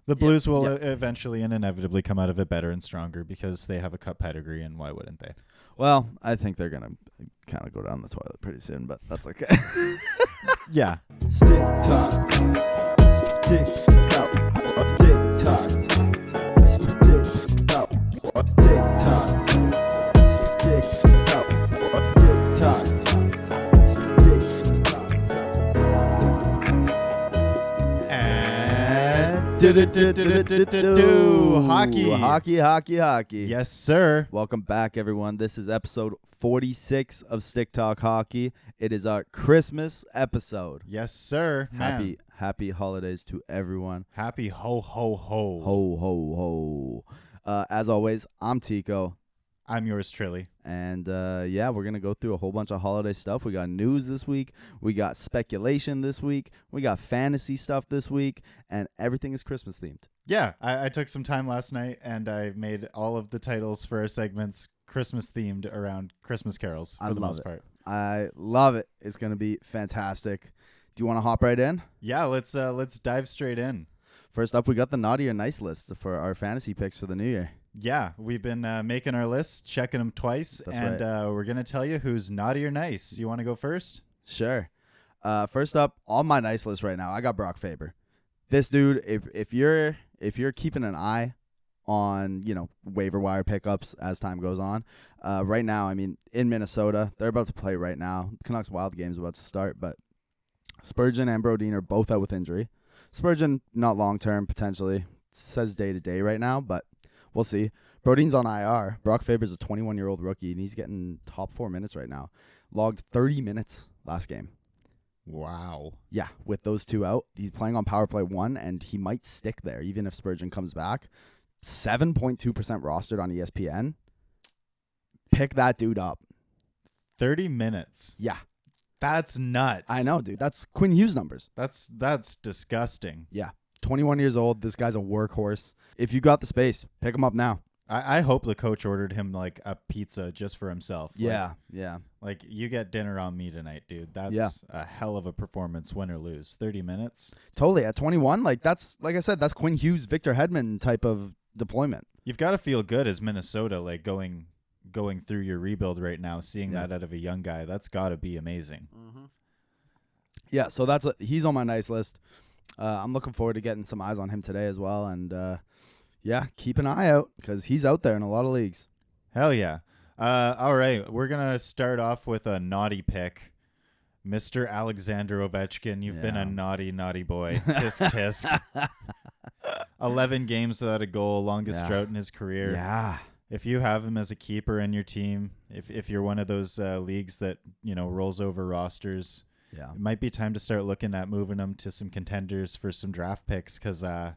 The Blues will eventually and inevitably come out of it better and stronger because they have a cup pedigree, and why wouldn't they? Well, I think they're going to kind of go down the toilet pretty soon, but that's okay. Yeah. Stick talk. Stick talk. Stick talk. Stick talk. Stick talk. Stick talk. Stick talk. Stick talk. And Hockey. Yes, sir. Welcome back, everyone. This is episode 46 of Stick Talk Hockey. It is our Christmas episode. Yes, sir. Happy holidays to everyone. Happy ho, ho, ho. Ho, ho, ho. As always, I'm Tico. I'm yours truly. And, we're going to go through a whole bunch of holiday stuff. We got news this week. We got speculation this week. We got fantasy stuff this week. And everything is Christmas themed. Yeah, I took some time last night, and I made all of the titles for our segments Christmas themed around Christmas carols for the most part. I love it. It's going to be fantastic. Do you want to hop right in? Yeah, let's dive straight in. First up, we got the naughty or nice list for our fantasy picks for the new year. Yeah, we've been making our lists, checking them twice, That's and right. We're going to tell you who's naughty or nice. You want to go first? Sure. First up, on my nice list right now, I got Brock Faber. This dude, if you're keeping an eye on, waiver wire pickups as time goes on, right now, I mean, in Minnesota, they're about to play right now. Canucks Wild game's about to start, but Spurgeon and Brodin are both out with injury. Spurgeon, not long-term, potentially. Says day-to-day right now, but we'll see. Brodin's on IR. Brock Faber's a 21-year-old rookie, and he's getting top 4 minutes right now. Logged 30 minutes last game. Wow. Yeah, with those two out, he's playing on power play 1, and he might stick there even if Spurgeon comes back. 7.2% rostered on ESPN. Pick that dude up. 30 minutes. Yeah. That's nuts. I know, dude. That's Quinn Hughes numbers. That's disgusting. Yeah. 21 years old. This guy's a workhorse. If you got the space, pick him up now. I hope the coach ordered him like a pizza just for himself. Yeah. Like, you get dinner on me tonight, dude. That's a hell of a performance, win or lose. 30 minutes. Totally. At 21, that's like I said, that's Quinn Hughes, Victor Hedman type of deployment. You've got to feel good as Minnesota, like going through your rebuild right now, seeing that out of a young guy. That's got to be amazing. Mm-hmm. Yeah, so that's what he's on my nice list. I'm looking forward to getting some eyes on him today as well. And, keep an eye out because he's out there in a lot of leagues. Hell yeah. All right, we're going to start off with a naughty pick. Mr. Alexander Ovechkin, you've been a naughty, naughty boy. Tisk, tisk. 11 games without a goal, longest drought in his career. Yeah. If you have him as a keeper in your team, if you're one of those leagues that, rolls over rosters, it might be time to start looking at moving him to some contenders for some draft picks because the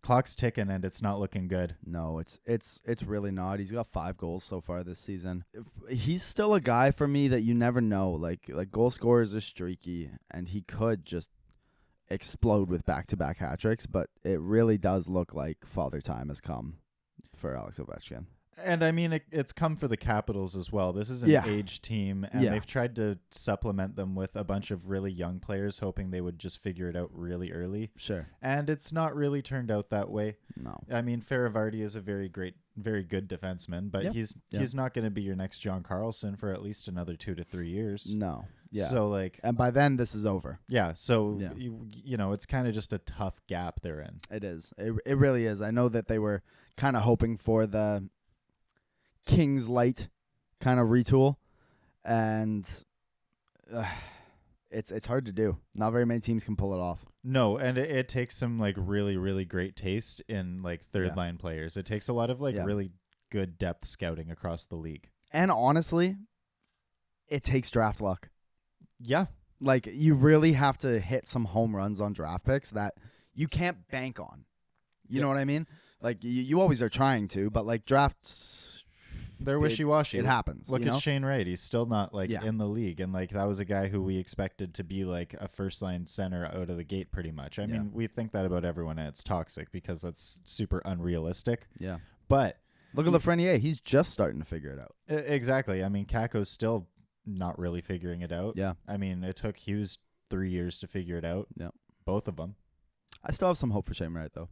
clock's ticking and it's not looking good. No, it's really not. He's got 5 goals so far this season. He's still a guy for me that you never know. Like goal scorers are streaky, and he could just explode with back-to-back hat tricks, but it really does look like father time has come for Alex Ovechkin. And I mean, it's come for the Capitals as well. This is an aged team, and they've tried to supplement them with a bunch of really young players, hoping they would just figure it out really early. Sure. And it's not really turned out that way. No. I mean, Faravardi is a very good defenseman, but he's not going to be your next John Carlson for at least another 2 to 3 years. No. Yeah. So and by then this is over. Yeah. So it's kind of just a tough gap they're in. It is. It really is. I know that they were kind of hoping for the King's Light kind of retool, and it's hard to do. Not very many teams can pull it off. No, and it takes some really, really great taste in third line players. It takes a lot of really good depth scouting across the league. And honestly, it takes draft luck. Yeah. You really have to hit some home runs on draft picks that you can't bank on. You know what I mean? You always are trying to, but drafts, they're wishy-washy. It happens. Look at Shane Wright. He's still not in the league, and that was a guy who we expected to be a first-line center out of the gate pretty much. I mean, we think that about everyone, and it's toxic because that's super unrealistic. Yeah. But look at Lafreniere. He's just starting to figure it out. Exactly. I mean, Kako's still not really figuring it out. Yeah. I mean, it took Hughes 3 years to figure it out. Yeah. Both of them. I still have some hope for Shane Wright, though.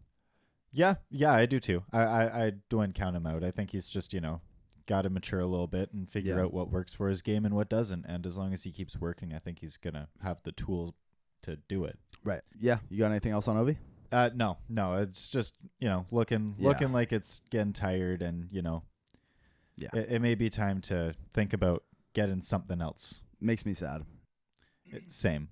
Yeah, I do too. I wouldn't count him out. I think he's just, got to mature a little bit and figure out what works for his game and what doesn't. And as long as he keeps working, I think he's going to have the tools to do it. Right. Yeah. You got anything else on Ovi? No. It's just, looking like it's getting tired and, it may be time to think about getting something else. Makes me sad. Same.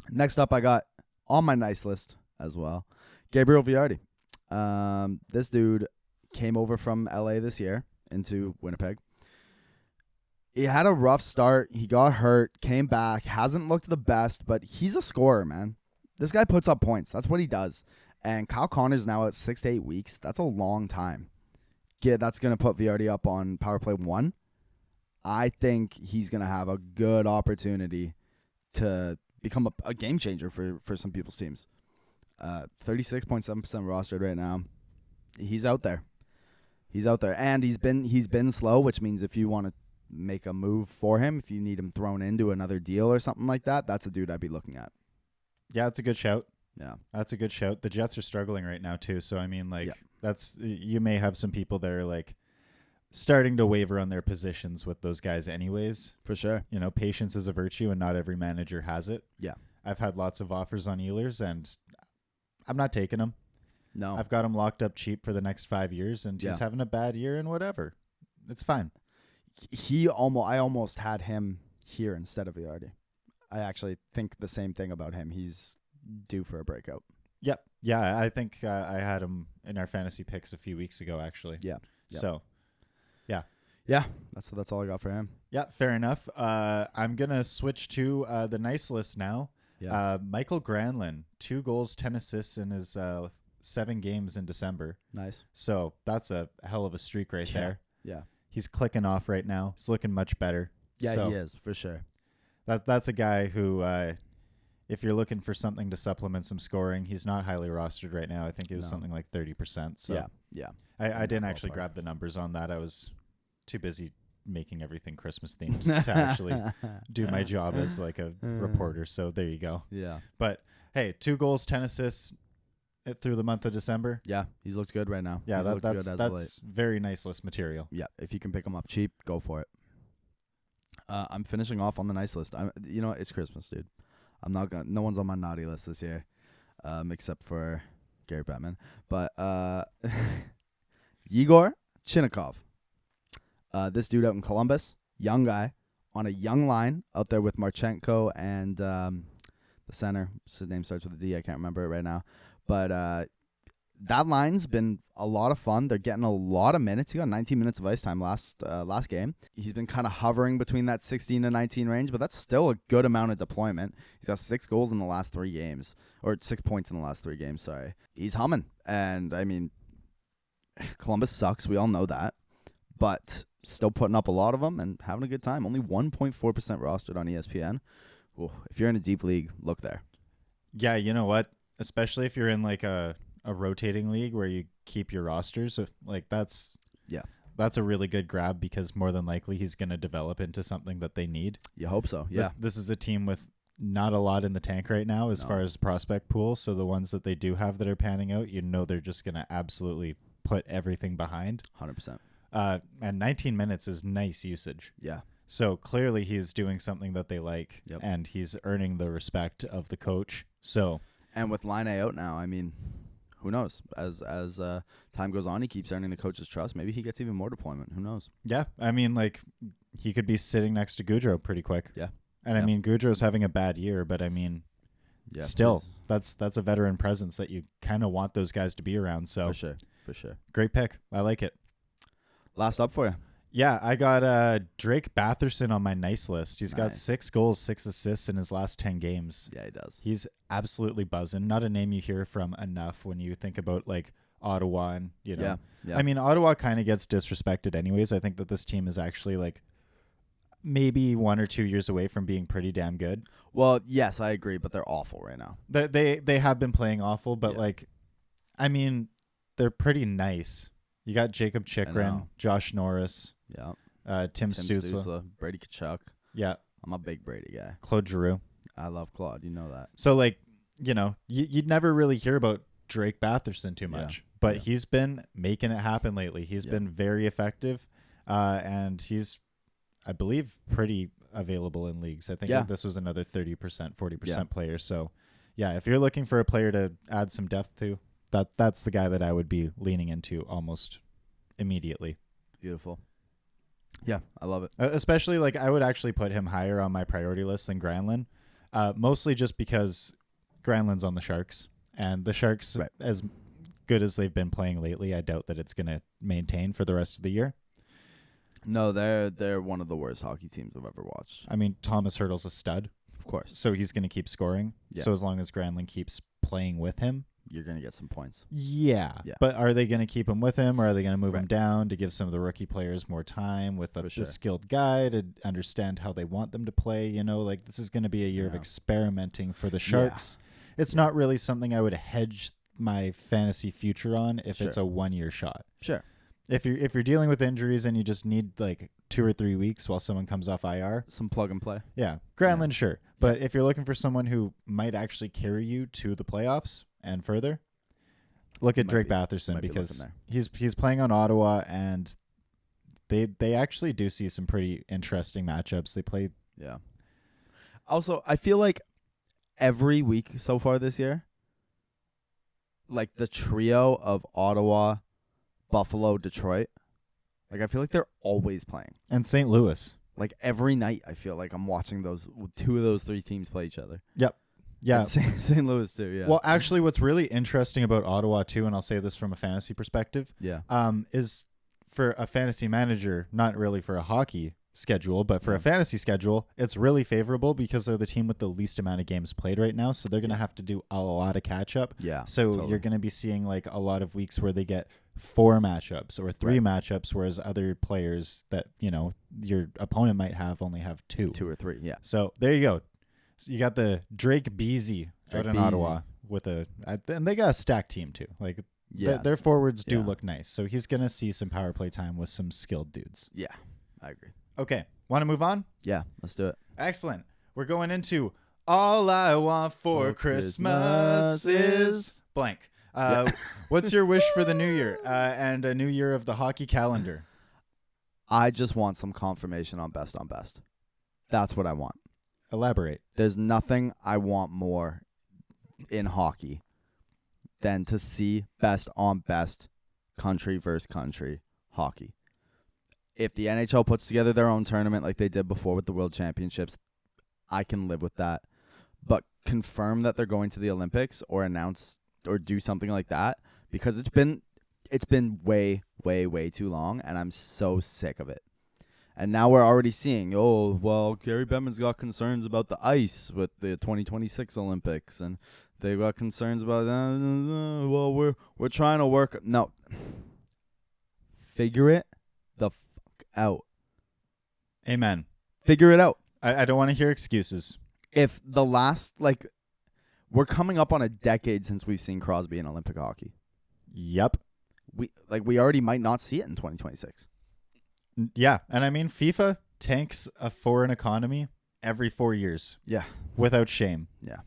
Next up, I got on my nice list as well, Gabriel Viardi. This dude came over from LA this year into Winnipeg. He had a rough start. He got hurt, came back, hasn't looked the best, but he's a scorer, man. This guy puts up points. That's what he does. And Kyle Connor's now at 6 to 8 weeks. That's a long time. Yeah, that's going to put Viardi up on power play 1. I think he's going to have a good opportunity to become a game changer for some people's teams. 36.7% rostered right now. He's out there. And he's been slow, which means if you want to make a move for him, if you need him thrown into another deal or something like that, that's a dude I'd be looking at. Yeah, it's a good shout. Yeah. That's a good shout. The Jets are struggling right now too, so I mean that's you may have some people that are like starting to waver on their positions with those guys anyways. For sure. Patience is a virtue and not every manager has it. Yeah. I've had lots of offers on Ehlers and I'm not taking them. No. I've got him locked up cheap for the next 5 years and he's having a bad year and whatever. It's fine. I almost had him here instead of Viardi. I actually think the same thing about him. He's due for a breakout. Yep. Yeah, I think I had him in our fantasy picks a few weeks ago, actually. Yeah. Yep. So, yeah. Yeah, that's all I got for him. Yeah, fair enough. I'm going to switch to the nice list now. Yeah. Michael Granlund, 2 goals, 10 assists in his 7 games in December. Nice. So that's a hell of a streak right there. Yeah. He's clicking off right now. It's looking much better. Yeah, so he is, for sure. That's a guy who, if you're looking for something to supplement some scoring, he's not highly rostered right now. I think it was something like 30%. So yeah. I didn't actually grab the numbers on that. I was too busy making everything Christmas themed to actually do my job as like a reporter. So there you go. Yeah. But hey, 2 goals, 10 assists through the month of December. Yeah, he's looked good right now. Yeah, that's very nice list material. Yeah, if you can pick him up cheap, go for it. I'm finishing off on the nice list. It's Christmas, dude. No one's on my naughty list this year, except for Gary Bettman. But Yegor Chinnikov. This dude out in Columbus, young guy, on a young line out there with Marchenko and the center. His name starts with a D. I can't remember it right now. But that line's been a lot of fun. They're getting a lot of minutes. He got 19 minutes of ice time last game. He's been kind of hovering between that 16 to 19 range, but that's still a good amount of deployment. He's got 6 goals in the last 3 games, or 6 points in the last 3 games, sorry. He's humming. And, I mean, Columbus sucks. We all know that. But still putting up a lot of them and having a good time. Only 1.4% rostered on ESPN. Ooh, if you're in a deep league, look there. Yeah, you know what? Especially if you're in like a rotating league where you keep your rosters, like that's a really good grab because more than likely he's going to develop into something that they need. You hope so. Yeah. This is a team with not a lot in the tank right now as far as prospect pool. So the ones that they do have that are panning out, they're just going to absolutely put everything behind. 100%. And 19 minutes is nice usage. Yeah. So clearly he's doing something that they like and he's earning the respect of the coach. So. And with Line A out now, I mean, who knows? As time goes on, he keeps earning the coach's trust. Maybe he gets even more deployment. Who knows? Yeah, I mean, like he could be sitting next to Gaudreau pretty quick. Yeah, and I mean, Gaudreau's having a bad year, but I mean, still, that's a veteran presence that you kind of want those guys to be around. So for sure, great pick. I like it. Last up for you. Yeah, I got Drake Batherson on my nice list. He's got 6 goals, 6 assists in his last 10 games. Yeah, he does. He's absolutely buzzing. Not a name you hear from enough when you think about like Ottawa and Yeah. I mean, Ottawa kind of gets disrespected anyways. I think that this team is actually like maybe 1 or 2 years away from being pretty damn good. Well, yes, I agree, but they're awful right now. They have been playing awful, but like, I mean, they're pretty nice. You got Jacob Chychrun, Josh Norris. Yeah. Tim Stützle. Brady Tkachuk. Yeah. I'm a big Brady guy. Claude Giroux. I love Claude. You know that. So, like, you'd never really hear about Drake Batherson too much, but he's been making it happen lately. He's been very effective, and he's, I believe, pretty available in leagues. I think this was another 30%, 40% player. So, yeah, if you're looking for a player to add some depth to, that's the guy that I would be leaning into almost immediately. Beautiful. Yeah, I love it. Especially, like, I would actually put him higher on my priority list than Granlund, mostly just because Granlund's on the Sharks, and the Sharks, as good as they've been playing lately, I doubt that it's going to maintain for the rest of the year. No, they're one of the worst hockey teams I've ever watched. I mean, Thomas Hertl's a stud. Of course. So he's going to keep scoring. Yeah. So as long as Granlund keeps playing with him, you're going to get some points. Yeah. But are they going to keep him with him, or are they going to move him down to give some of the rookie players more time with the skilled guy to understand how they want them to play? Like, this is going to be a year of experimenting for the Sharks. Yeah. It's not really something I would hedge my fantasy future on if it's a 1-year shot. Sure. If you're dealing with injuries and you just need like 2 or 3 weeks while someone comes off IR, some plug and play. Yeah, Granlund, sure. But if you're looking for someone who might actually carry you to the playoffs and further, look at Drake Batherson, because he's playing on Ottawa, and they actually do see some pretty interesting matchups. They play. Yeah. Also, I feel like every week so far this year, like the trio of Ottawa, Buffalo, Detroit, like I feel like they're always playing. And St. Louis. Like every night I feel like I'm watching two of those three teams play each other. Yep. Yeah. St. Louis too, yeah. Well, actually what's really interesting about Ottawa too, and I'll say this from a fantasy perspective, is for a fantasy manager, not really for a hockey schedule, but for a fantasy schedule, it's really favorable because they're the team with the least amount of games played right now, so they're going to have to do a lot of catch up. Yeah. So you're going to be seeing like a lot of weeks where they get 4 matchups or 3 matchups, whereas other players that, your opponent might have only have 2 or 3. Yeah. So there you go. So you got the Drake Beasy out in Ottawa and they got a stacked team too. Like their forwards do look nice. So he's going to see some power play time with some skilled dudes. Yeah. I agree. Okay. Want to move on? Yeah, let's do it. Excellent. We're going into All I Want for Christmas is blank. What's your wish for the new year and a new year of the hockey calendar? I just want some confirmation on best on best. That's what I want. Elaborate. There's nothing I want more in hockey than to see best on best, country versus country hockey. If the NHL puts together their own tournament like they did before with the World Championships, I can live with that. But confirm that they're going to the Olympics or announce or do something like that, because it's been way, way, way too long, and I'm so sick of it. And now we're already seeing, Gary Bettman's got concerns about the ice with the 2026 Olympics, and they've got concerns about we're trying to work. No, figure it the fuck out. Amen. Figure it out. I don't want to hear excuses. If the last, we're coming up on a decade since we've seen Crosby in Olympic hockey. Yep. We already might not see it in 2026. Yeah, and I mean, FIFA tanks a foreign economy every 4 years. Yeah. Without shame. Yeah.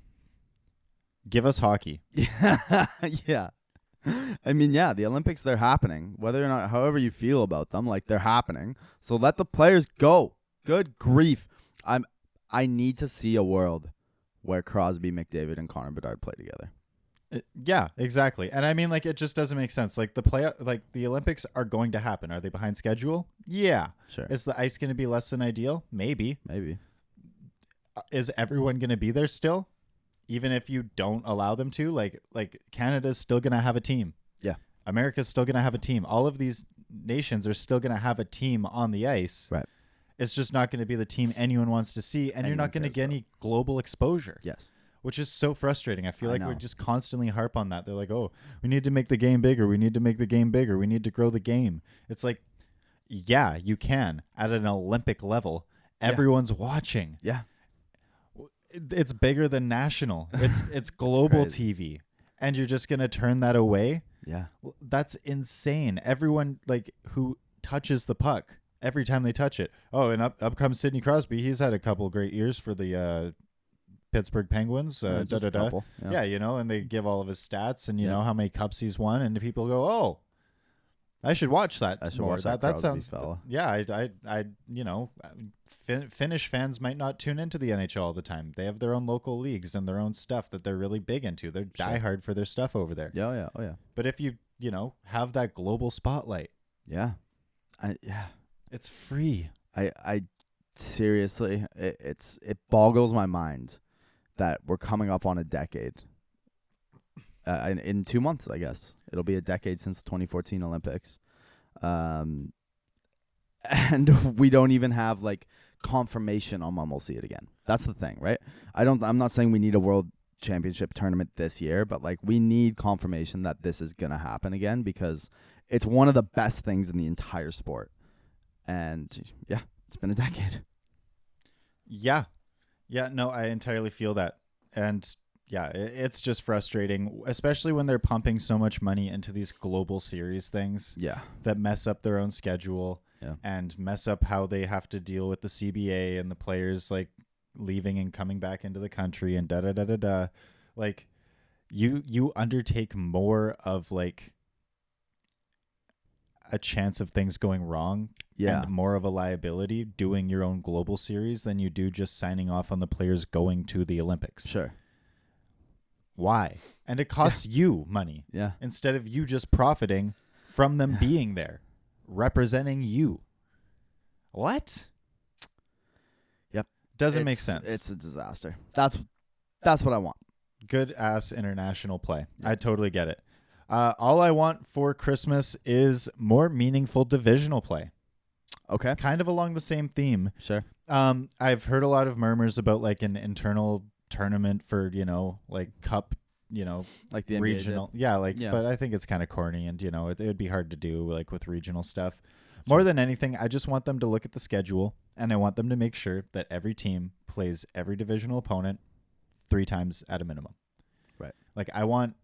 Give us hockey. Yeah. Yeah. I mean, the Olympics, they're happening. Whether or not, however you feel about them, they're happening. So let the players go. Good grief. I need to see a world where Crosby, McDavid, and Connor McDavid play together. Yeah, exactly. And I mean, it just doesn't make sense. The Olympics are going to happen. Are they behind schedule? Yeah. Sure. Is the ice going to be less than ideal? Maybe. Is everyone going to be there still? Even if you don't allow them to? Like Canada's still going to have a team. Yeah. America's still going to have a team. All of these nations are still going to have a team on the ice. Right. It's just not going to be the team anyone wants to see, and you're not going to get any global exposure. Yes. Which is so frustrating. I feel like we just constantly harp on that. They're like, oh, we need to make the game bigger. We need to make the game bigger. We need to grow the game. It's like, yeah, you can at an Olympic level. Everyone's watching. Yeah. It's bigger than national. It's global TV. And you're just going to turn that away? Yeah. That's insane. Everyone who touches the puck, every time they touch it. Oh, and up comes Sidney Crosby. He's had a couple great years for the Pittsburgh Penguins. Just a couple. Yeah, and they give all of his stats and you know how many cups he's won, and people go, "Oh, I should watch that." I should more. watch that sounds. fella. Yeah, I Finnish fans might not tune into the NHL all the time. They have their own local leagues and their own stuff that they're really big into. They're diehard for their stuff over there. Yeah, oh yeah. But if you have that global spotlight, it's free. I seriously, it boggles my mind that we're coming up on a decade. In 2 months, I guess it'll be a decade since the 2014 Olympics, and we don't even have like confirmation on when we'll see it again. That's the thing, right? I'm not saying we need a world championship tournament this year, but like we need confirmation that this is gonna happen again because it's one of the best things in the entire sport. And yeah, it's been a decade. Yeah, no, I entirely feel that. And yeah, it's just frustrating, especially when they're pumping so much money into these global series things that mess up their own schedule and mess up how they have to deal with the CBA and the players like leaving and coming back into the country and da-da-da-da-da. Like you undertake more of like a chance of things going wrong and more of a liability doing your own global series than you do just signing off on the players going to the Olympics. Sure. Why? And it costs you money. Yeah. Instead of you just profiting from them being there, representing you. What? Yep. Doesn't make sense. It's a disaster. That's what I want. Good ass international play. Yeah. I totally get it. All I want for Christmas is more meaningful divisional play. Okay. Kind of along the same theme. Sure. I've heard a lot of murmurs about like an internal tournament for, like cup, like the regional. NBA did. But I think it's kind of corny and, it would be hard to do like with regional stuff. More than anything, I just want them to look at the schedule and I want them to make sure that every team plays every divisional opponent 3 times at a minimum. Right. Like I want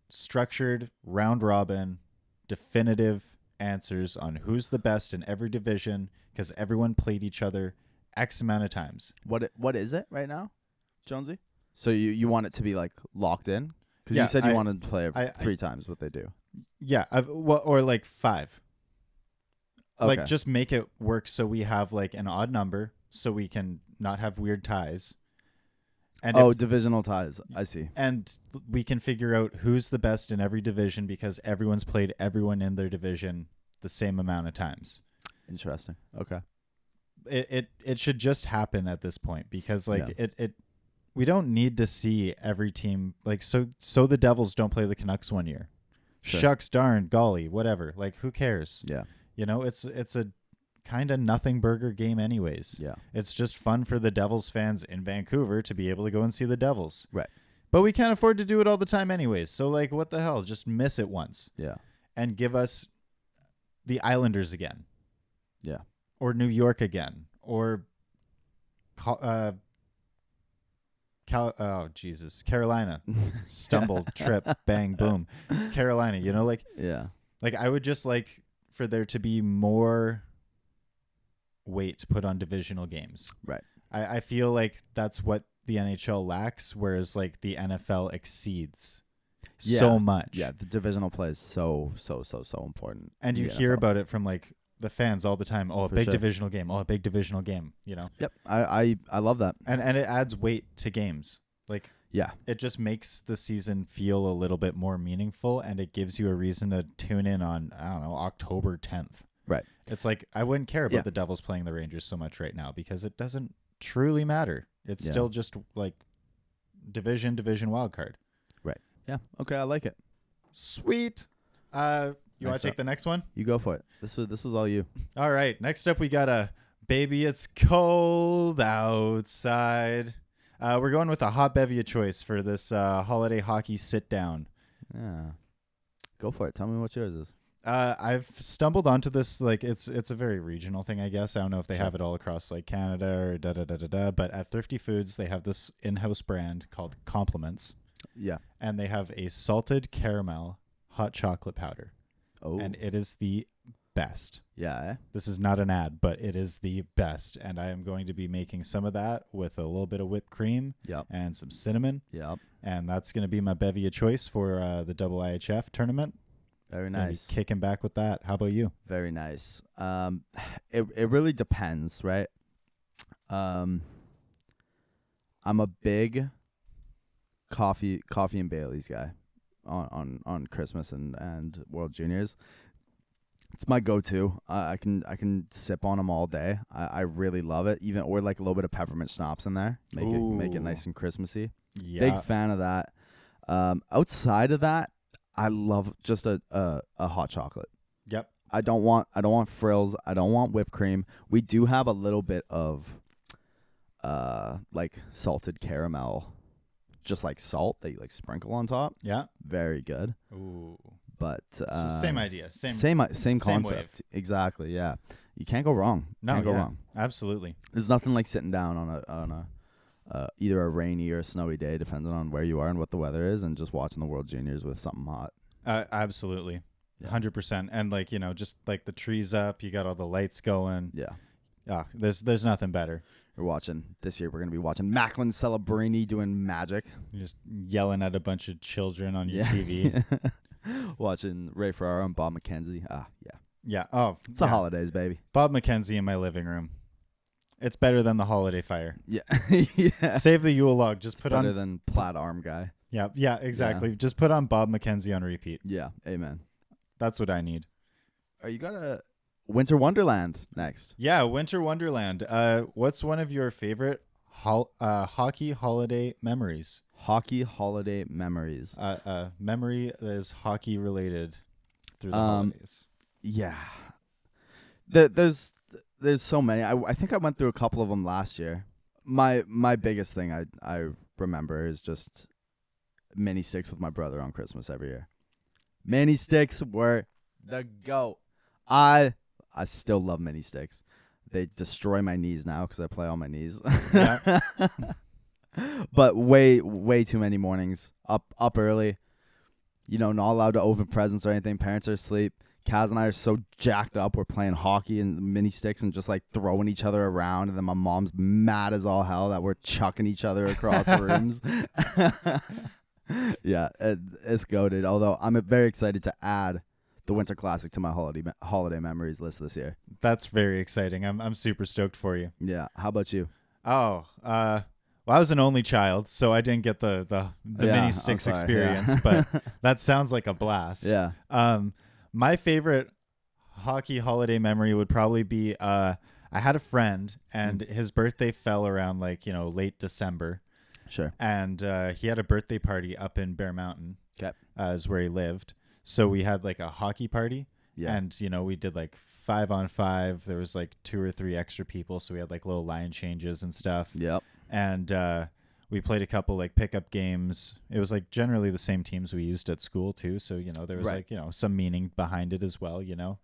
structured round robin, definitive answers on who's the best in every division because everyone played each other X amount of times. What is it right now, Jonesy? So you want it to be like locked in? Because you said you wanted to play 3 times what they do. Yeah, or like 5. Okay. Like just make it work so we have like an odd number so we can not have weird ties. And divisional ties. I see. And we can figure out who's the best in every division because everyone's played everyone in their division the same amount of times. Interesting. Okay. It should just happen at this point because like we don't need to see every team like so the Devils don't play the Canucks one year. Sure. Shucks darn golly, whatever. Like who cares? Yeah. It's a kind of nothing burger game anyways. Yeah. It's just fun for the Devils fans in Vancouver to be able to go and see the Devils. Right. But we can't afford to do it all the time anyways. So like what the hell? Just miss it once. Yeah. And give us the Islanders again. Yeah. Or New York again. Or Carolina. Stumble, trip, bang, boom. Carolina, like like I would just like for there to be more weight put on divisional games. Right. I feel like that's what the NHL lacks, whereas like the NFL exceeds so much. Yeah, the divisional play is so important. And you hear about it from like the fans all the time. Oh, a big divisional game. Oh, a big divisional game. Yep. I love that. And it adds weight to games. Like it just makes the season feel a little bit more meaningful, and it gives you a reason to tune in on October 10th. Right. It's like I wouldn't care about the Devils playing the Rangers so much right now because it doesn't truly matter. It's still just like division wild card. Right. Yeah. Okay, I like it. Sweet. You want to take the next one? You go for it. This was all you. All right. Next up, we got a Baby It's Cold Outside. We're going with a hot bevy of choice for this holiday hockey sit down. Yeah. Go for it. Tell me what yours is. I've stumbled onto this, like it's a very regional thing, I guess. I don't know if they have it all across like Canada or da-da-da-da-da, but at Thrifty Foods, they have this in-house brand called Compliments. Yeah. And they have a salted caramel hot chocolate powder. Oh. And it is the best. Yeah. This is not an ad, but it is the best. And I am going to be making some of that with a little bit of whipped cream and some cinnamon. Yep. And that's going to be my bevy of choice for the double IHF tournament. Very nice. Kicking back with that. How about you? Very nice. It really depends, right? I'm a big coffee and Bailey's guy on Christmas and World Juniors. It's my go-to. I can sip on them all day. I really love it. Or like a little bit of peppermint schnapps in there. Make it nice and Christmassy. Yeah. Big fan of that. Outside of that, I love just a hot chocolate. Yep. I don't want frills. I don't want whipped cream. We do have a little bit of like salted caramel, just like salt that you like sprinkle on top. Yeah. Very good. Ooh. But so same idea. Same concept. wave. Exactly. Yeah. You can't go wrong. Can't go wrong. Absolutely. There's nothing like sitting down on a either a rainy or a snowy day, depending on where you are and what the weather is, and just watching the World Juniors with something hot. Absolutely. 100%. And like, just like the trees up, you got all the lights going. Yeah. There's nothing better. This year we're going to be watching Macklin Celebrini doing magic. You're just yelling at a bunch of children on your TV. Watching Ray Ferraro and Bob McKenzie. Yeah. Oh, it's the holidays, baby. Bob McKenzie in my living room. It's better than the holiday fire. Yeah. Yeah. Save the Yule log. Just put better on than Plaid Arm Guy. Yeah, exactly. Yeah. Just put on Bob McKenzie on repeat. Yeah, amen. That's what I need. You got a Winter Wonderland next. Yeah, Winter Wonderland. What's one of your favorite hockey holiday memories? Hockey holiday memories. Memory that is hockey related through the holidays. Yeah. There's so many. I think I went through a couple of them last year. My biggest thing I remember is just mini sticks with my brother on Christmas every year. Mini sticks were the GOAT. I still love mini sticks. They destroy my knees now because I play on my knees. Yeah. But way too many mornings. Up early. Not allowed to open presents or anything. Parents are asleep. Kaz and I are so jacked up. We're playing hockey and mini sticks and just like throwing each other around. And then my mom's mad as all hell that we're chucking each other across rooms. Yeah, it's goated. Although I'm very excited to add the Winter Classic to my holiday memories list this year. That's very exciting. I'm super stoked for you. Yeah. How about you? Oh, well, I was an only child, so I didn't get the mini sticks experience, but that sounds like a blast. Yeah. My favorite hockey holiday memory would probably be I had a friend, and his birthday fell around late December. Sure. And he had a birthday party up in Bear Mountain. Okay. Is where he lived. So we had like a hockey party. Yeah. And we did like 5-on-5. There was like 2 or 3 extra people, so we had like little line changes and stuff. Yep. And we played a couple like pickup games. It was like generally the same teams we used at school too. So there was like some meaning behind it as well. Yeah.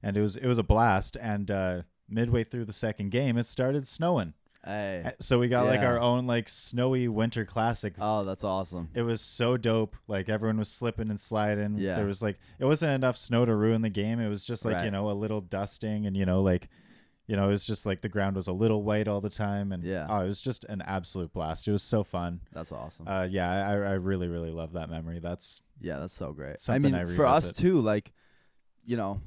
And it was a blast. And midway through the second game, it started snowing. Hey. So we got like our own like snowy winter classic. Oh, that's awesome. It was so dope. Like everyone was slipping and sliding. Yeah. There was like, it wasn't enough snow to ruin the game. It was just like, a little dusting and, it was just like the ground was a little white all the time. And it was just an absolute blast. It was so fun. That's awesome. Yeah, I really, really love that memory. That's so great. For us too, like, the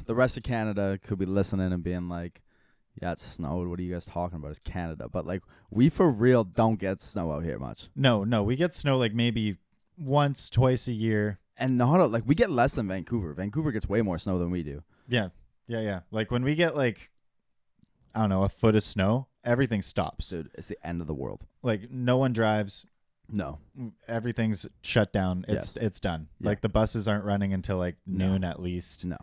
rest of Canada could be listening and being like, yeah, it snowed. What are you guys talking about? It's Canada. But, like, we for real don't get snow out here much. No. We get snow, like, maybe once, twice a year. And not, like, we get less than Vancouver. Vancouver gets way more snow than we do. Yeah. Like, when we get, like, I don't know, a foot of snow, everything stops. Dude, it's the end of the world. Like, no one drives. No. Everything's shut down. It's done. Yeah. Like, the buses aren't running until, like, noon at least. No.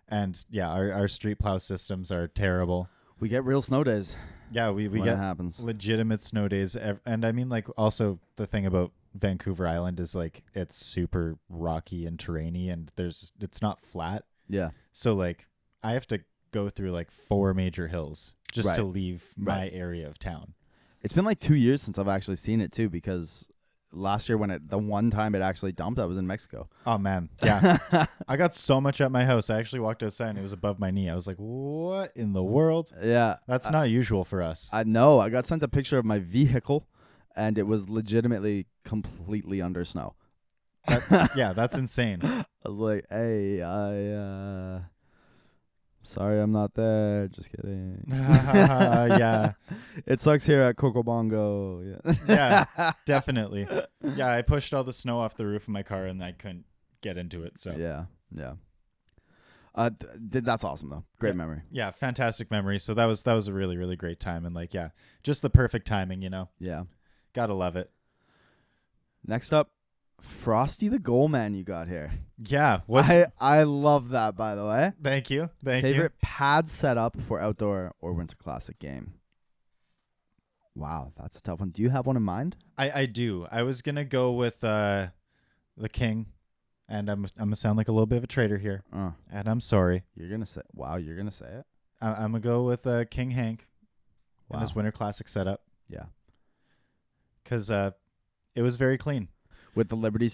And, yeah, our street plow systems are terrible. We get real snow days. Yeah, we get happens. Legitimate snow days. And I mean, like, also the thing about Vancouver Island is like it's super rocky and terrainy and it's not flat. Yeah. So like I have to go through like 4 major hills just to leave my area of town. It's been like 2 years since I've actually seen it too, because last year when the one time it actually dumped, I was in Mexico. Oh man, yeah. I got so much at my house. I actually walked outside and it was above my knee. I was like, "What in the world?" Yeah, That's not usual for us. I know. I got sent a picture of my vehicle, and it was legitimately completely under snow. Yeah, that's insane. I was like, "Hey, sorry, I'm not there. Just kidding." Yeah. It sucks here at Coco Bongo. Yeah. Yeah, definitely. Yeah, I pushed all the snow off the roof of my car and I couldn't get into it. So Yeah. That's awesome though. Great memory. Yeah, fantastic memory. So that was a really, really great time. And like, yeah, just the perfect timing, Yeah. Gotta love it. Next up, Frosty the Goaltender you got here. Yeah. I love that, by the way. Thank you. Favorite pad setup for outdoor or winter classic game? Wow, that's a tough one. Do you have one in mind? I do. I was gonna go with the King, and I'm gonna sound like a little bit of a traitor here, and I'm sorry. You're gonna say it? I'm gonna go with King Hank and his winter classic setup. Yeah, because it was very clean. With the Liberty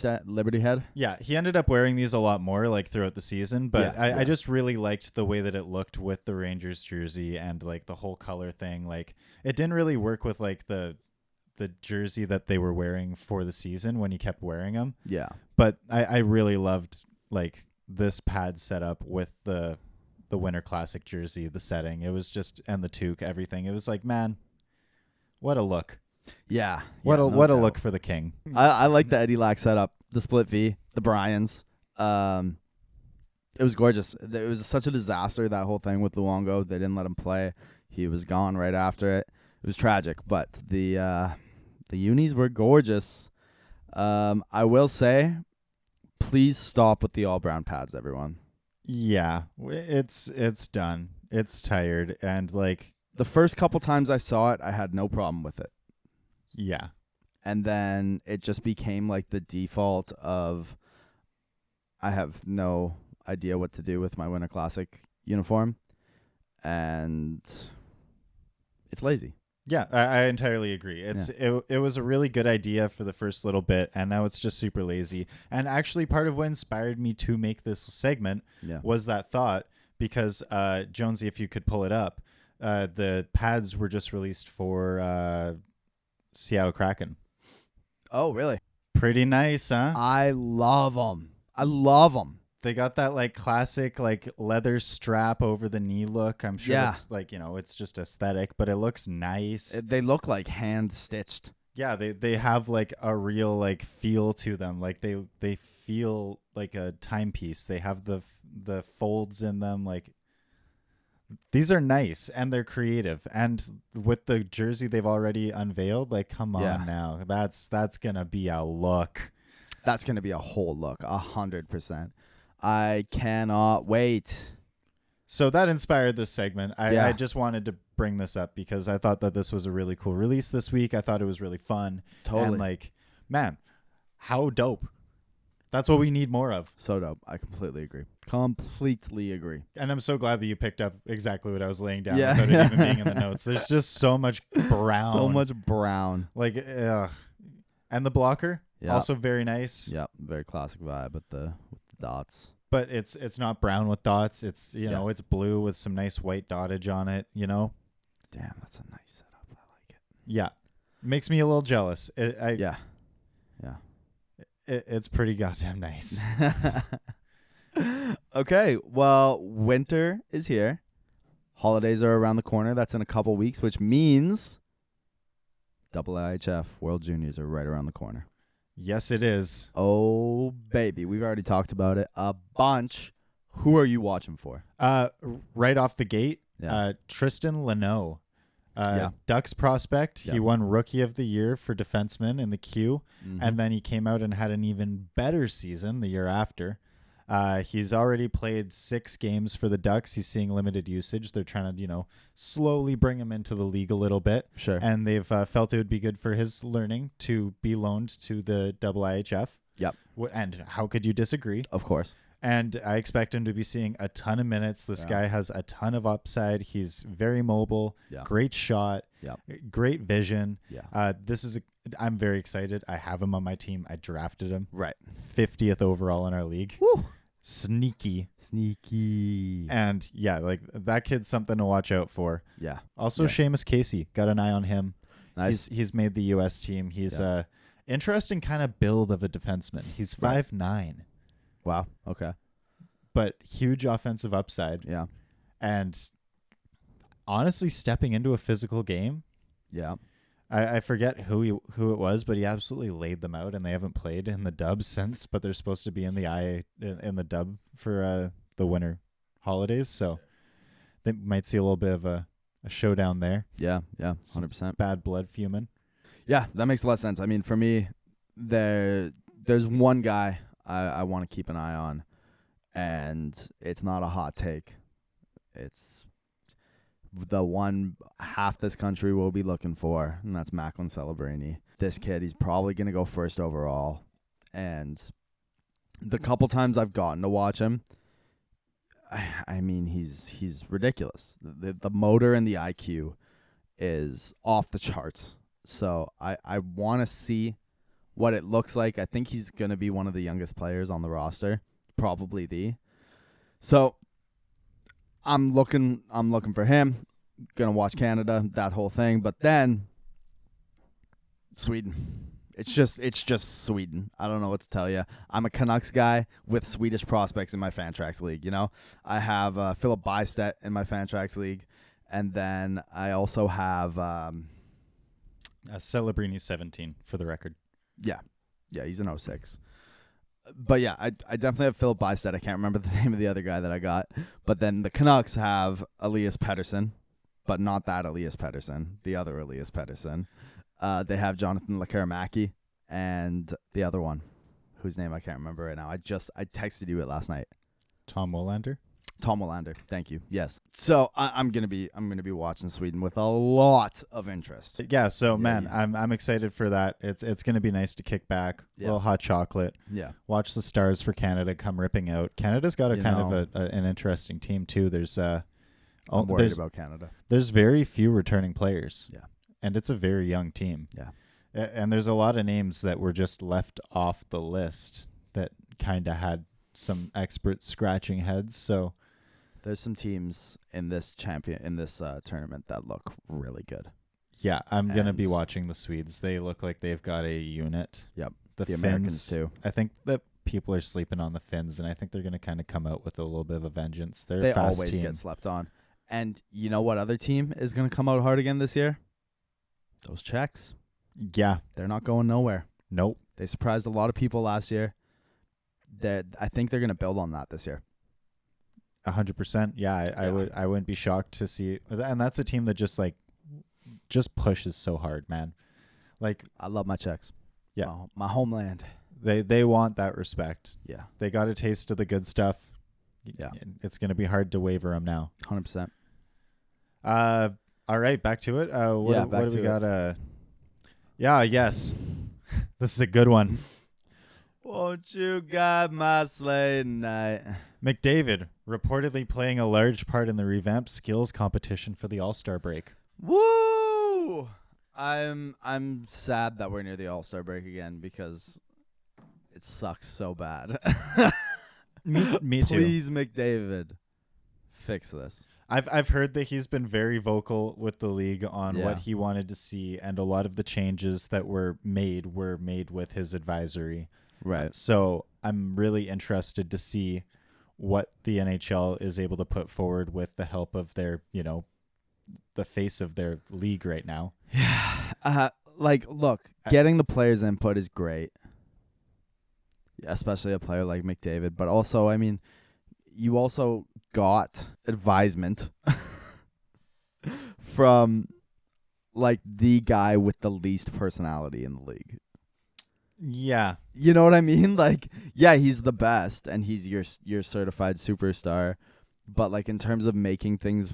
head? Yeah, he ended up wearing these a lot more like throughout the season, but I just really liked the way that it looked with the Rangers jersey and like the whole color thing. Like it didn't really work with like the jersey that they were wearing for the season when he kept wearing them. Yeah. But I really loved like this pad setup with the Winter Classic jersey, the setting. It was just, and the toque, everything. It was like, man, what a look. Yeah. What a look for the King. I like the Eddie Lack setup, the split V, the Bryans. It was gorgeous. It was such a disaster, that whole thing with Luongo. They didn't let him play. He was gone right after it. It was tragic, but the unis were gorgeous. I will say, please stop with the all brown pads, everyone. Yeah, it's done. It's tired, and like the first couple times I saw it, I had no problem with it. Yeah. And then it just became like the default of I have no idea what to do with my Winter Classic uniform, and it's lazy. Yeah, I entirely agree. It was a really good idea for the first little bit, and now it's just super lazy. And actually, part of what inspired me to make this segment was that thought, because Jonesy, if you could pull it up, the pads were just released for Seattle Kraken. Oh, really? Pretty nice, huh? I love them. They got that like classic like leather strap over the knee look. I'm sure it's like, it's just aesthetic, but it looks nice. They look like hand stitched. Yeah, they have like a real like feel to them. Like they feel like a timepiece. They have the folds in them. Like these are nice and they're creative. And with the jersey they've already unveiled, like come on now. That's gonna be a look. That's gonna be a whole look, 100%. I cannot wait. So that inspired this segment. I just wanted to bring this up because I thought that this was a really cool release this week. I thought it was really fun. Totally. And like, man, how dope. That's what we need more of. So dope. I completely agree. And I'm so glad that you picked up exactly what I was laying down without it even being in the notes. There's just so much brown. Like, ugh. And the blocker, also very nice. Yep, very classic vibe with the dots. But it's not brown with dots. It's it's blue with some nice white dottage on it. Damn, that's a nice setup. I like it. Yeah, makes me a little jealous. It's pretty goddamn nice. Okay, well, winter is here. Holidays are around the corner. That's in a couple weeks, which means IIHF World Juniors are right around the corner. Yes, it is. Oh, baby. We've already talked about it a bunch. Who are you watching for? Right off the gate, Tristan Leno. Ducks prospect. He won Rookie of the Year for defenseman in the Q, and then he came out and had an even better season the year after. He's already played 6 games for the Ducks. He's seeing limited usage. They're trying to, slowly bring him into the league a little bit. Sure. And they've felt it would be good for his learning to be loaned to the IIHF. Yep. And how could you disagree? Of course. And I expect him to be seeing a ton of minutes. This guy has a ton of upside. He's very mobile, great shot, great vision. Yeah. This is I'm very excited. I have him on my team. I drafted him. Right. 50th overall in our league. Woo. Sneaky. And yeah, like that kid's something to watch out for. Yeah. Also, Seamus Casey, got an eye on him. Nice. He's made the U.S. team. He's a interesting kind of build of a defenseman. He's 5'9". Wow. Okay. But huge offensive upside. Yeah. And honestly, stepping into a physical game. Yeah. I forget who it was, but he absolutely laid them out, and they haven't played in the dub since. But they're supposed to be in the dub for the winter holidays, so they might see a little bit of a showdown there. Yeah, 100%. Bad blood fuming. Yeah, that makes a lot of sense. I mean, for me, there's one guy I want to keep an eye on, and it's not a hot take. It's the one half this country will be looking for, and that's Macklin Celebrini. This kid, he's probably going to go first overall, and the couple times I've gotten to watch him, I mean, he's ridiculous. The motor and the IQ is off the charts. So I want to see what it looks like. I think he's going to be one of the youngest players on the roster, probably the. So I'm looking for him. Going to watch Canada, that whole thing, but then Sweden. It's just Sweden. I don't know what to tell you. I'm a Canucks guy with Swedish prospects in my Fantrax league, you know? I have Philip Bystedt in my Fantrax league, and then I also have Celebrini 17 for the record. Yeah, he's an 06. But yeah, I definitely have Philip Bystedt. I can't remember the name of the other guy that I got. But then the Canucks have Elias Pettersson, but not that Elias Pettersson, the other Elias Pettersson. They have Jonathan Lekkerimäki and the other one, whose name I can't remember right now. I texted you it last night. Tom Willander. Thank you. Yes. So I'm gonna be watching Sweden with a lot of interest. Yeah. So man, I'm excited for that. It's gonna be nice to kick back, a little hot chocolate. Yeah. Watch the Stars for Canada come ripping out. Canada's got an interesting team too. There's I'm worried about Canada. There's very few returning players. Yeah. And it's a very young team. Yeah. And there's a lot of names that were just left off the list that kind of had some experts scratching heads. So there's some teams in this tournament that look really good. Yeah, I'm going to be watching the Swedes. They look like they've got a unit. Yep. The Finns, Americans too. I think that people are sleeping on the Finns, and I think they're going to kind of come out with a little bit of a vengeance. They're a fast always team. Get slept on. And you know what other team is going to come out hard again this year? Those Czechs. Yeah. They're not going nowhere. Nope. They surprised a lot of people last year. I think they're going to build on that this year. 100%. Yeah, I wouldn't be shocked to see, and that's a team that just pushes so hard, man. Like, I love my Czechs. Yeah, my homeland. They want that respect. Yeah, they got a taste of the good stuff. Yeah, it's gonna be hard to waver them now. 100%. All right, back to it. What do we got? Yes. This is a good one. Won't you guide my sleigh tonight? McDavid reportedly playing a large part in the revamped skills competition for the All-Star break. Woo! I'm sad that we're near the All-Star break again because it sucks so bad. Me too. Please, McDavid, fix this. I've heard that he's been very vocal with the league on what he wanted to see, and a lot of the changes that were made with his advisory. Right. So I'm really interested to see what the NHL is able to put forward with the help of their, the face of their league right now. Yeah. Look, getting the players' input is great, especially a player like McDavid. But also, I mean, you also got advisement from, the guy with the least personality in the league. Yeah. You know what I mean? He's the best and he's your certified superstar. But in terms of making things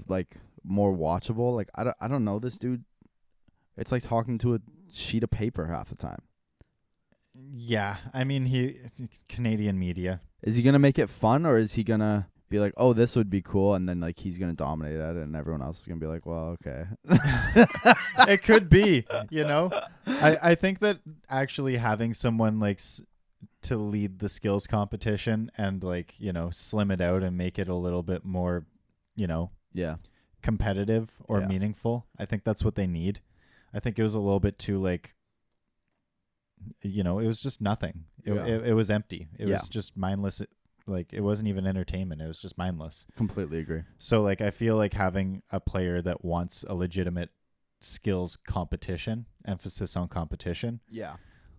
more watchable, I don't know this dude. It's like talking to a sheet of paper half the time. Yeah. I mean, Canadian media. Is he going to make it fun or is he going to be like, oh, this would be cool, and then like he's gonna dominate at it, and everyone else is gonna be like, well, okay. It could be, I think that actually having someone like to lead the skills competition and like slim it out and make it a little bit more competitive or meaningful, I think that's what they need. I think it was a little bit too like it was just nothing. It was empty. It was just mindless. Like it wasn't even entertainment. It was just mindless. Completely agree. So like I feel like having a player that wants a legitimate skills competition, emphasis on competition. Yeah.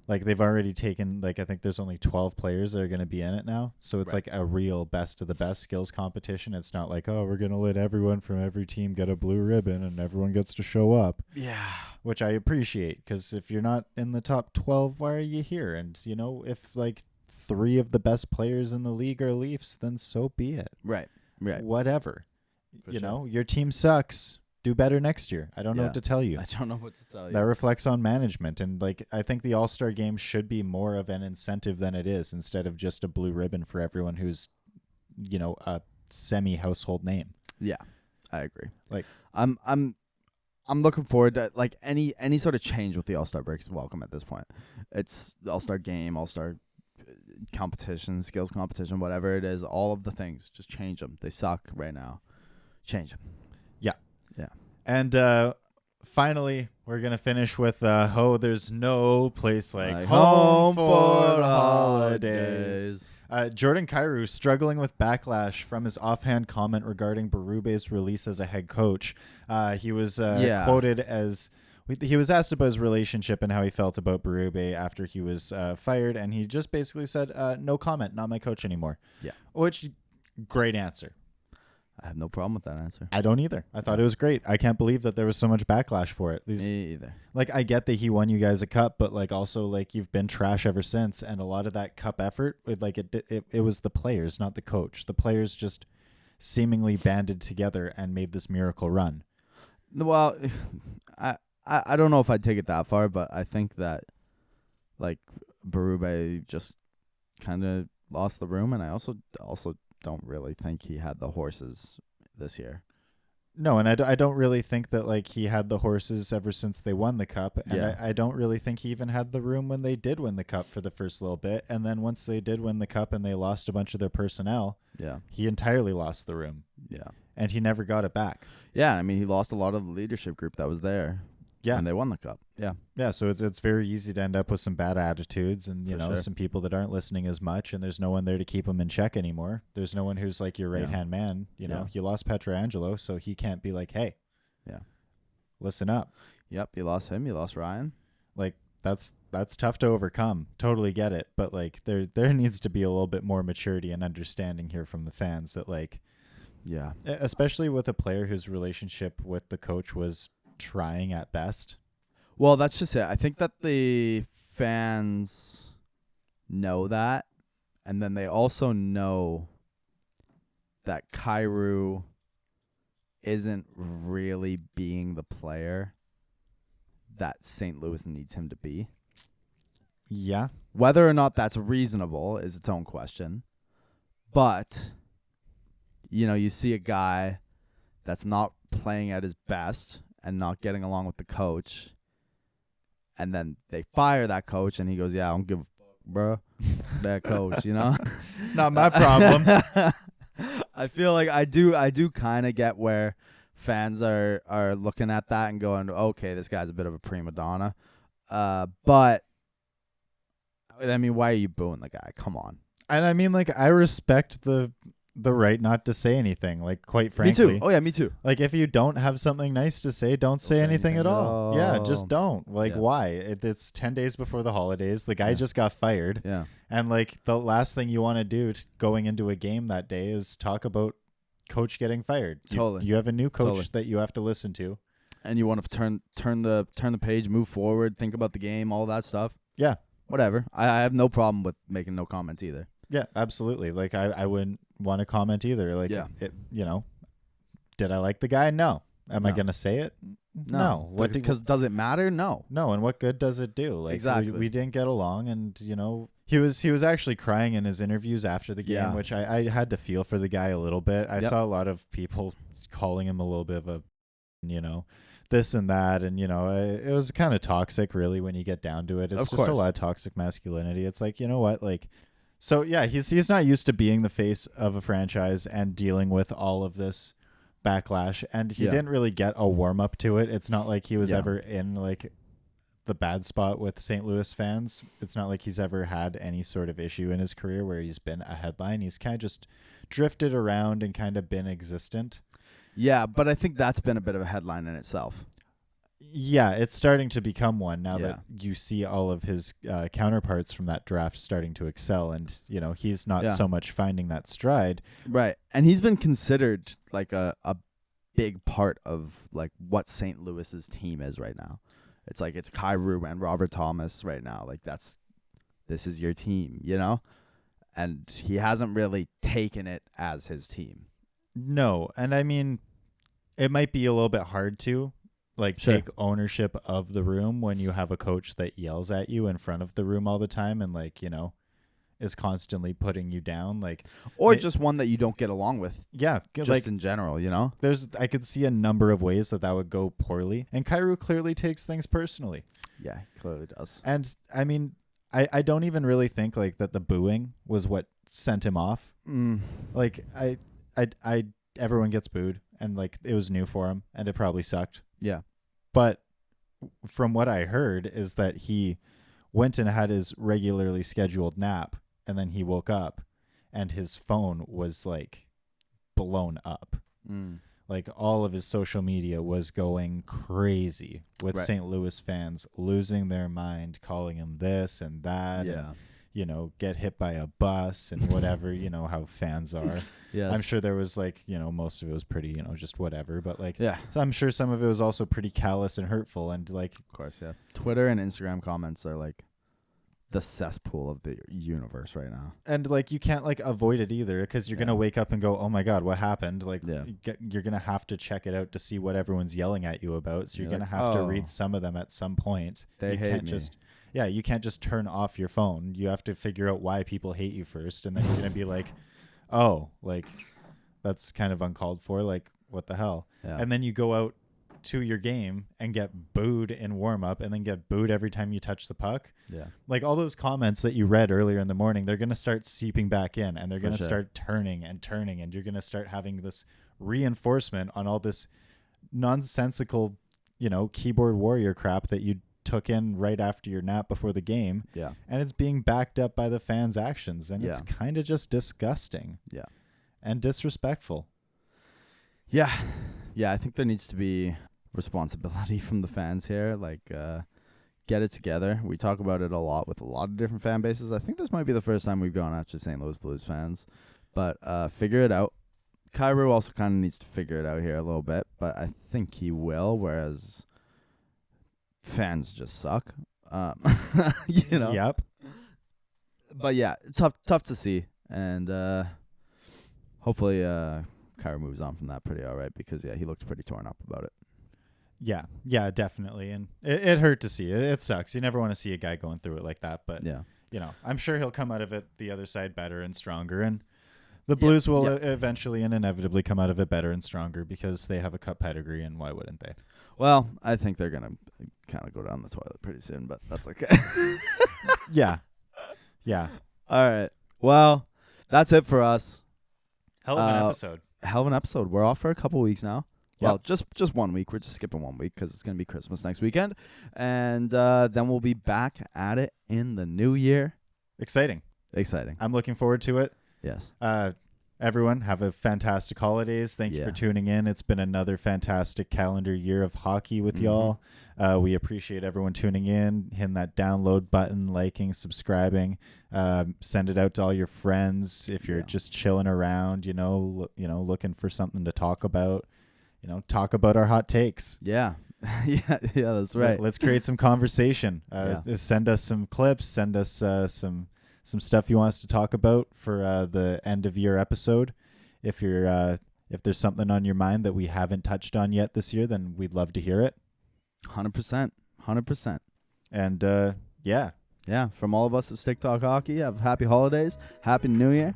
Like they've already taken like I think there's only 12 players that are going to be in it now. So it's like a real best of the best skills competition. It's not like, oh, we're going to let everyone from every team get a blue ribbon and everyone gets to show up. Yeah. Which I appreciate, because if you're not in the top 12, why are you here? And if like 3 of the best players in the league are Leafs, then so be it. Right. Whatever. Your team sucks. Do better next year. I don't know what to tell you. I don't know what to tell you. That reflects on management. And like I think the All-Star game should be more of an incentive than it is, instead of just a blue ribbon for everyone who's a semi-household name. Yeah, I agree. Like I'm looking forward to like any sort of change with the All-Star break is welcome at this point. It's the All-Star game, All-Star competition, skills competition, whatever it is, all of the things, just change them. They suck right now. Change them. Yeah. And finally, we're going to finish with there's no place like home for the holidays. Jordan Kyrou struggling with backlash from his offhand comment regarding Berube's release as a head coach. He was quoted as he was asked about his relationship and how he felt about Berube after he was fired, and he just basically said, no comment, not my coach anymore. Yeah. Which, great answer. I have no problem with that answer. I don't either. I thought it was great. I can't believe that there was so much backlash for it. Me either. Like, I get that he won you guys a cup, but like also like you've been trash ever since, and a lot of that cup effort, it was the players, not the coach. The players just seemingly banded together and made this miracle run. Well, I don't know if I'd take it that far, but I think that like Berube just kind of lost the room, and I also don't really think he had the horses this year. No, and I don't really think that like he had the horses ever since they won the cup, and I don't really think he even had the room when they did win the cup for the first little bit, and then once they did win the cup and they lost a bunch of their personnel, he entirely lost the room. Yeah, and he never got it back. Yeah, I mean he lost a lot of the leadership group that was there. Yeah, and they won the cup. Yeah. So it's very easy to end up with some bad attitudes, and some people that aren't listening as much, and there's no one there to keep them in check anymore. There's no one who's like your right hand man. You lost Pietrangelo, so he can't be like, hey, listen up. Yep, you lost him. You lost Ryan. Like that's tough to overcome. Totally get it, but like there needs to be a little bit more maturity and understanding here from the fans that like, especially with a player whose relationship with the coach was trying at best. Well, that's just it. I think that the fans know that, and then they also know that Kyrou isn't really being the player that St. Louis needs him to be. Yeah. Whether or not that's reasonable is its own question. But, you see a guy that's not playing at his best and not getting along with the coach, and then they fire that coach, and he goes, I don't give a fuck, bro. That coach, Not my problem. I feel like I do kind of get where fans are looking at that and going, okay, this guy's a bit of a prima donna. But, I mean, why are you booing the guy? Come on. And I mean, like, I respect the right not to say anything, like, quite frankly. Me too. Oh yeah, me too. Like, if you don't have something nice to say, don't say anything at all. Yeah, just don't. Like, why? It's 10 days before the holidays. The guy just got fired. Yeah. And like the last thing you want to do going into a game that day is talk about coach getting fired. Totally. You have a new coach that you have to listen to, and you want to turn the page, move forward, think about the game, all that stuff. Yeah. Whatever. I have no problem with making no comments either. Yeah, absolutely. Like I wouldn't want to comment either. Like, did I like the guy? No. Am I going to say it? No. Because does it matter? No. No. And what good does it do? Like, exactly. We didn't get along, and He was actually crying in his interviews after the game, Yeah. which I had to feel for the guy a little bit. I Yep. saw a lot of people calling him a little bit of a, this and that, and it was kind of toxic, really, when you get down to it. It's Of just a course. lot of toxic masculinity. It's like, you know what, like, so yeah, he's not used to being the face of a franchise and dealing with all of this backlash, and he didn't really get a warm up to it. It's not like he was ever in like the bad spot with St. Louis fans. It's not like he's ever had any sort of issue in his career where he's been a headline. He's kind of just drifted around and kind of been existent. Yeah, but I think that's been a bit of a headline in itself. Yeah, it's starting to become one now Yeah. that you see all of his counterparts from that draft starting to excel, and he's not so much finding that stride. Right, and he's been considered like a big part of like what St. Louis's team is right now. It's like it's Kyrou and Robert Thomas right now. Like this is your team, and he hasn't really taken it as his team. No, and I mean, it might be a little bit hard to take ownership of the room when you have a coach that yells at you in front of the room all the time and is constantly putting you down, or just one that you don't get along with. Yeah, just in general, I could see a number of ways that would go poorly, and Kyrou clearly takes things personally. Yeah, he clearly does. And I mean, I don't even really think that the booing was what sent him off. Everyone gets booed, and it was new for him, and it probably sucked. Yeah. But from what I heard is that he went and had his regularly scheduled nap, and then he woke up and his phone was blown up. All of his social media was going crazy with St. Louis fans losing their mind, calling him this and that. Yeah. And, get hit by a bus and whatever, how fans are. Yes. I'm sure there was most of it was pretty, just whatever. But yeah. So I'm sure some of it was also pretty callous and hurtful. And of course, yeah. Twitter and Instagram comments are the cesspool of the universe right now. And you can't avoid it either, because you're going to wake up and go, oh my God, what happened? You're going to have to check it out to see what everyone's yelling at you about. So you're going to have to read some of them at some point. They hate me. You can't just turn off your phone. You have to figure out why people hate you first. And then you're going to be that's kind of uncalled for. What the hell? Yeah. And then you go out to your game and get booed in warm up, and then get booed every time you touch the puck. Yeah. All those comments that you read earlier in the morning, they're going to start seeping back in, and they're going to start turning, and you're going to start having this reinforcement on all this nonsensical, keyboard warrior crap that you took in right after your nap before the game. Yeah. And it's being backed up by the fans' actions, and it's kind of just disgusting. Yeah. And disrespectful. Yeah. Yeah, I think there needs to be responsibility from the fans here. Get it together. We talk about it a lot with a lot of different fan bases. I think this might be the first time we've gone after St. Louis Blues fans. But figure it out. Kyrou also kind of needs to figure it out here a little bit, but I think he will, whereas fans just suck. Yep. But yeah, tough to see. And hopefully Kyrou moves on from that pretty all right, because he looked pretty torn up about it. Yeah, definitely. And it hurt to see. It sucks. You never want to see a guy going through it like that, but I'm sure he'll come out of it the other side better and stronger, and the Blues will eventually and inevitably come out of it better and stronger, because they have a cup pedigree, and why wouldn't they? Well, I think they're going to kind of go down the toilet pretty soon, but that's okay. Yeah. All right. Well, that's it for us. Hell of an episode. Hell of an episode. We're off for a couple weeks now. Yep. Well, just 1 week. We're just skipping 1 week because it's going to be Christmas next weekend. And then we'll be back at it in the new year. Exciting. I'm looking forward to it. Yes. Everyone, have a fantastic holidays. Thank you for tuning in. It's been another fantastic calendar year of hockey with y'all. We appreciate everyone tuning in, hitting that download button, liking, subscribing. Send it out to all your friends if you're just chilling around, looking for something to talk about. Talk about our hot takes. Yeah. yeah, that's right. Let's create some conversation. Send us some clips. Send us some stuff you want us to talk about for the end of year episode. If there's something on your mind that we haven't touched on yet this year, then we'd love to hear it. 100%. And yeah. Yeah, from all of us at Stick Talk Hockey, have happy holidays, happy New Year.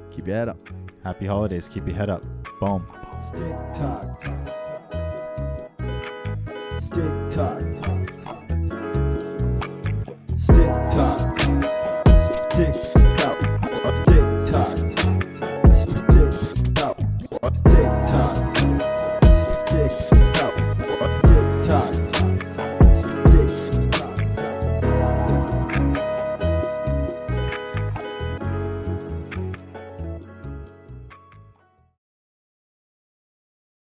Keep your head up. Happy holidays. Keep your head up. Boom. Stick Talk. Stick Talk. Stick Talk. Stick Talk. Stick Talk.